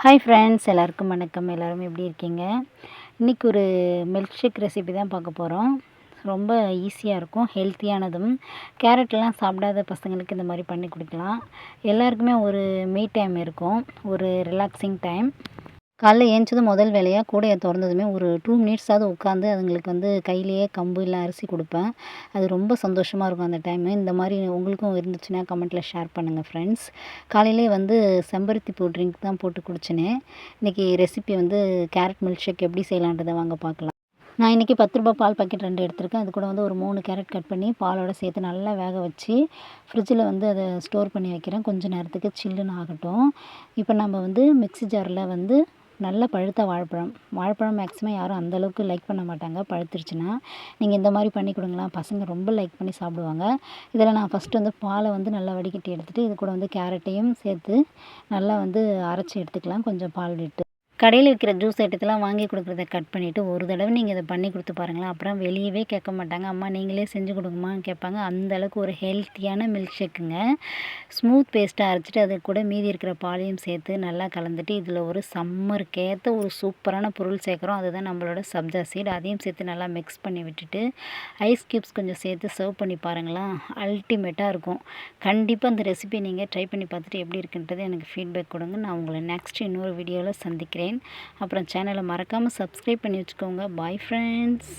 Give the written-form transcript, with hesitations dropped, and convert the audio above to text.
Hi friends, எல்லாருக்கும் வணக்கம். எல்லோரும் எப்படி இருக்கீங்க? இன்றைக்கி ஒரு மில்க் ஷேக் ரெசிபி தான் பார்க்க போகிறோம். ரொம்ப ஈஸியாக இருக்கும், ஹெல்த்தியானதும். கேரட்லாம் சாப்பிடாத பசங்களுக்கு இந்த மாதிரி பண்ணி கொடுக்கலாம். எல்லாருக்குமே ஒரு மீ டைம் இருக்கும், ஒரு ரிலாக்ஸிங் டைம். காலைல ஏந்திச்சதும் முதல் வேலையாக கூடையை திறந்ததுமே ஒரு 2 மினிட்ஸாவது உட்காந்து அதுங்களுக்கு கையிலேயே கம்பு இல்லை அரிசி கொடுப்பேன். அது ரொம்ப சந்தோஷமாக இருக்கும் அந்த டைமு. இந்த மாதிரி உங்களுக்கும் இருந்துச்சுன்னா கமெண்ட்டில் ஷேர் பண்ணுங்கள் ஃப்ரெண்ட்ஸ். காலையிலே செம்பருத்தி பூ ட்ரிங்க் தான் போட்டு குடிச்சினேன். இன்றைக்கி ரெசிபி கேரட் மில்க் ஷேக் எப்படி செய்யலான்றதை வாங்க பார்க்கலாம். நான் இன்றைக்கி 10 ரூபா பால் பாக்கெட் 2 எடுத்திருக்கேன். அது கூட ஒரு 3 கேரட் கட் பண்ணி பாலோட சேர்த்து நல்லா வேக வச்சு ஃப்ரிட்ஜில் அதை ஸ்டோர் பண்ணி வைக்கிறேன். கொஞ்சம் நேரத்துக்கு சில்லுன்னு ஆகட்டும். இப்போ நம்ம மிக்ஸி ஜாரில் நல்ல பழுத்த வாழைப்பழம் மேக்ஸிமம் யாரும் அந்தளவுக்கு லைக் பண்ண மாட்டாங்க பழுத்துருச்சுன்னா. நீங்கள் இந்த மாதிரி பண்ணி கொடுங்களேன், பசங்க ரொம்ப லைக் பண்ணி சாப்பிடுவாங்க. இதில் நான் ஃபஸ்ட்டு பாலை நல்லா வடிகட்டி எடுத்துகிட்டு இது கூட கேரட்டையும் சேர்த்து நல்லா அரைச்சி எடுத்துக்கலாம். கொஞ்சம் பால் விட்டு கடையில் விற்கிற ஜூஸ் ஐட்டத்தெல்லாம் வாங்கி கொடுக்குறத கட் பண்ணிவிட்டு ஒரு தடவை நீங்கள் இதை பண்ணி கொடுத்து பாருங்களேன். அப்புறம் வெளியவே கேட்க மாட்டாங்க, அம்மா நீங்களே செஞ்சு கொடுங்கம்மான்னு கேட்பாங்க. அந்தளவுக்கு ஒரு ஹெல்த்தியான மில்க் ஷேக்குங்க. ஸ்மூத் பேஸ்ட்டாக அரைச்சிட்டு அது கூட மீதி இருக்கிற பாலையும் சேர்த்து நல்லா கலந்துட்டு இதில் ஒரு சம்மருக்கேற்ற ஒரு சூப்பரான பொருள் சேர்க்குறோம். அதுதான் நம்மளோட சப்ஜா சீட். அதையும் சேர்த்து நல்லா மிக்ஸ் பண்ணி விட்டுட்டு ஐஸ் க்யூப்ஸ் கொஞ்சம் சேர்த்து சர்வ் பண்ணி பாருங்களேன். அல்டிமேட்டாக இருக்கும். கண்டிப்பாக அந்த ரெசிபி நீங்கள் ட்ரை பண்ணி பார்த்துட்டு எப்படி இருக்குன்றது எனக்கு ஃபீட்பேக் கொடுங்க. நான் உங்களை நெக்ஸ்ட் இன்னொரு வீடியோவில் சந்திக்கிறேன். அப்புறம் சேனலை மறக்காமல் சப்ஸ்கிரைப் பண்ணி வச்சுக்கோங்க. Bye friends.